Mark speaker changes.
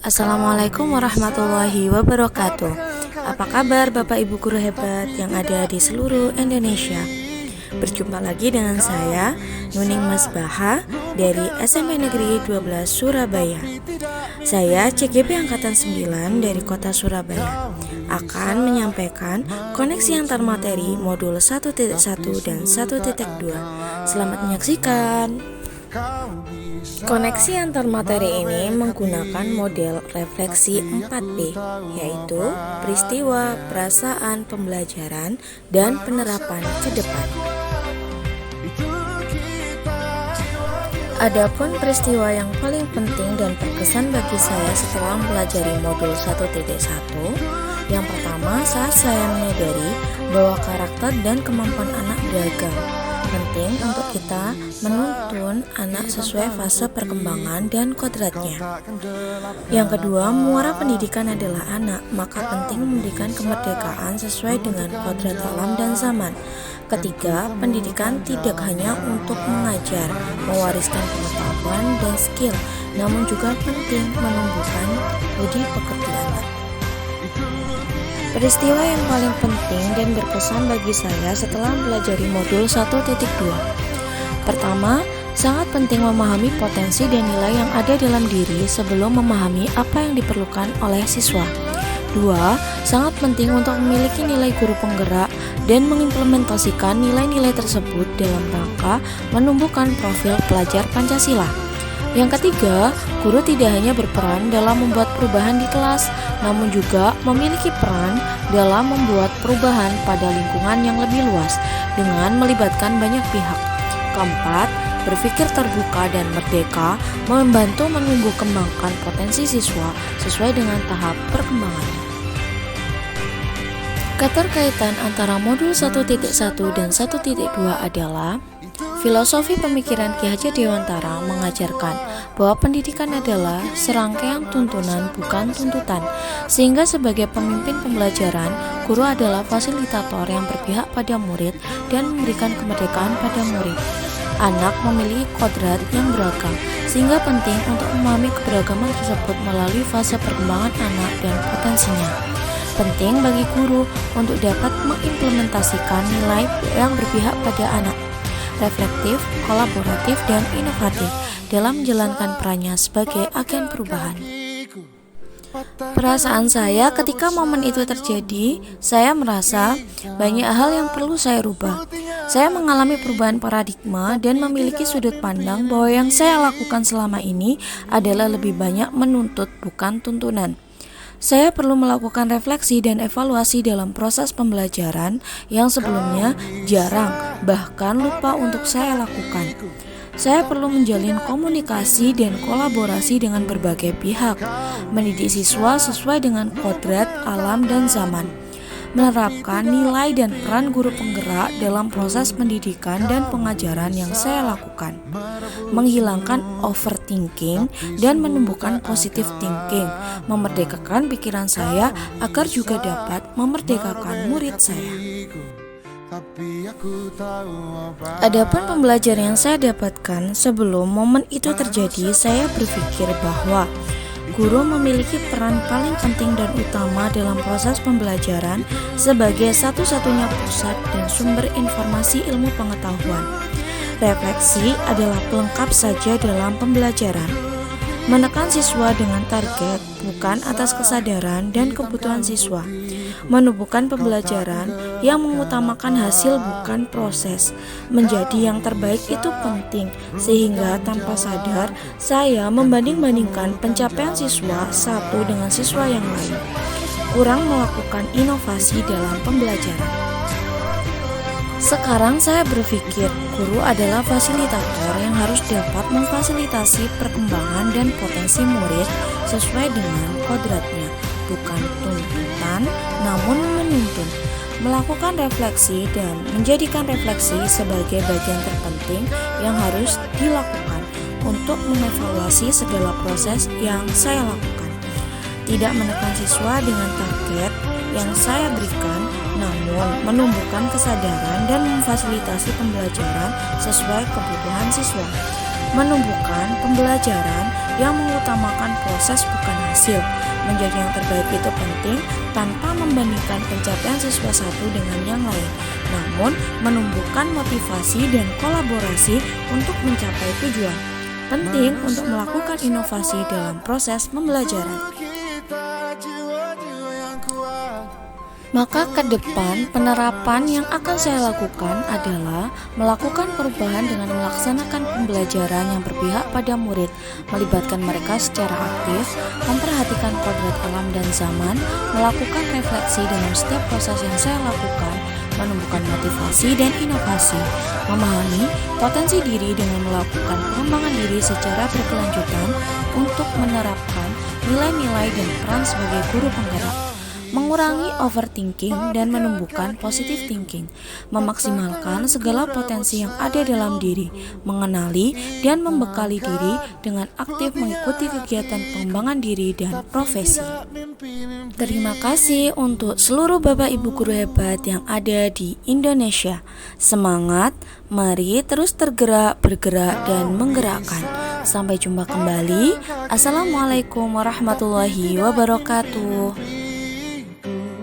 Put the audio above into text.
Speaker 1: Assalamualaikum warahmatullahi wabarakatuh. Apa kabar Bapak Ibu guru hebat yang ada di seluruh Indonesia? Berjumpa lagi dengan saya, Nuning Masbaha dari SMP Negeri 12 Surabaya. Saya CGP Angkatan 9 dari Kota Surabaya akan menyampaikan koneksi antar materi modul 1.1 dan 1.2. Selamat menyaksikan. Koneksi antar materi ini menggunakan model refleksi 4P, yaitu peristiwa, perasaan, pembelajaran, dan penerapan ke depan. Adapun peristiwa yang paling penting dan berkesan bagi saya setelah mempelajari modul 1.1, yang pertama saat saya menyadari bahwa karakter dan kemampuan anak beragam. Penting untuk kita menuntun anak sesuai fase perkembangan dan kodratnya. Yang kedua, muara pendidikan adalah anak, maka penting memberikan kemerdekaan sesuai dengan kodrat alam dan zaman. Ketiga, pendidikan tidak hanya untuk mengajar, mewariskan pengetahuan dan skill, namun juga penting menumbuhkan budi pekerti anak. Peristiwa yang paling penting dan berkesan bagi saya setelah mempelajari modul 1.2. Pertama, sangat penting memahami potensi dan nilai yang ada dalam diri sebelum memahami apa yang diperlukan oleh siswa. Dua, sangat penting untuk memiliki nilai guru penggerak dan mengimplementasikan nilai-nilai tersebut dalam rangka menumbuhkan profil pelajar Pancasila. Yang ketiga, guru tidak hanya berperan dalam membuat perubahan di kelas, namun juga memiliki peran dalam membuat perubahan pada lingkungan yang lebih luas dengan melibatkan banyak pihak. Keempat, berpikir terbuka dan merdeka membantu menumbuh kembangkan potensi siswa sesuai dengan tahap perkembangannya. Keterkaitan antara modul 1.1 dan 1.2 adalah filosofi pemikiran Ki Hajar Dewantara mengajarkan bahwa pendidikan adalah serangkaian tuntunan bukan tuntutan, sehingga sebagai pemimpin pembelajaran, guru adalah fasilitator yang berpihak pada murid dan memberikan kemerdekaan pada murid. Anak memiliki kodrat yang beragam, sehingga penting untuk memahami keberagaman tersebut melalui fase perkembangan anak dan potensinya. Penting bagi guru untuk dapat mengimplementasikan nilai yang berpihak pada anak, reflektif, kolaboratif, dan inovatif dalam menjalankan perannya sebagai agen perubahan. Perasaan saya ketika momen itu terjadi, saya merasa banyak hal yang perlu saya rubah. Saya mengalami perubahan paradigma dan memiliki sudut pandang bahwa yang saya lakukan selama ini adalah lebih banyak menuntut bukan tuntunan. Saya perlu melakukan refleksi dan evaluasi dalam proses pembelajaran yang sebelumnya jarang, bahkan lupa untuk saya lakukan. Saya perlu menjalin komunikasi dan kolaborasi dengan berbagai pihak, mendidik siswa sesuai dengan kodrat alam dan zaman, menerapkan nilai dan peran guru penggerak dalam proses pendidikan dan pengajaran yang saya lakukan, menghilangkan overthinking dan menumbuhkan positive thinking, memerdekakan pikiran saya agar juga dapat memerdekakan murid saya. Adapun pembelajaran yang saya dapatkan sebelum momen itu terjadi, saya berpikir bahwa guru memiliki peran paling penting dan utama dalam proses pembelajaran sebagai satu-satunya pusat dan sumber informasi ilmu pengetahuan. Refleksi adalah pelengkap saja dalam pembelajaran. Menekan siswa dengan target bukan atas kesadaran dan kebutuhan siswa. Menumbuhkan pembelajaran yang mengutamakan hasil bukan proses. Menjadi yang terbaik itu penting, sehingga tanpa sadar saya membanding-bandingkan pencapaian siswa satu dengan siswa yang lain. Kurang melakukan inovasi dalam pembelajaran. Sekarang saya berpikir guru adalah fasilitator yang harus dapat memfasilitasi perkembangan dan potensi murid sesuai dengan kodratnya, bukan tuntutan namun menuntun. Melakukan refleksi dan menjadikan refleksi sebagai bagian terpenting yang harus dilakukan untuk mengevaluasi segala proses yang saya lakukan. Tidak menekan siswa dengan target yang saya berikan, namun menumbuhkan kesadaran dan memfasilitasi pembelajaran sesuai kebutuhan siswa. Menumbuhkan pembelajaran yang mengutamakan proses bukan hasil. Menjadi yang terbaik itu penting tanpa membandingkan pencapaian siswa satu dengan yang lain, namun menumbuhkan motivasi dan kolaborasi untuk mencapai tujuan. Penting untuk melakukan inovasi dalam proses pembelajaran. Maka ke depan penerapan yang akan saya lakukan adalah melakukan perubahan dengan melaksanakan pembelajaran yang berpihak pada murid, melibatkan mereka secara aktif, memperhatikan kodrat alam dan zaman, melakukan refleksi dalam setiap proses yang saya lakukan, menumbuhkan motivasi dan inovasi, memahami potensi diri dengan melakukan pengembangan diri secara berkelanjutan untuk menerapkan nilai-nilai dan peran sebagai guru penggerak, mengurangi overthinking dan menumbuhkan positive thinking, memaksimalkan segala potensi yang ada dalam diri, mengenali dan membekali diri dengan aktif mengikuti kegiatan pengembangan diri dan profesi. Terima kasih untuk seluruh Bapak Ibu guru hebat yang ada di Indonesia. Semangat, mari terus tergerak, bergerak, dan menggerakkan. Sampai jumpa kembali. Assalamualaikum warahmatullahi wabarakatuh.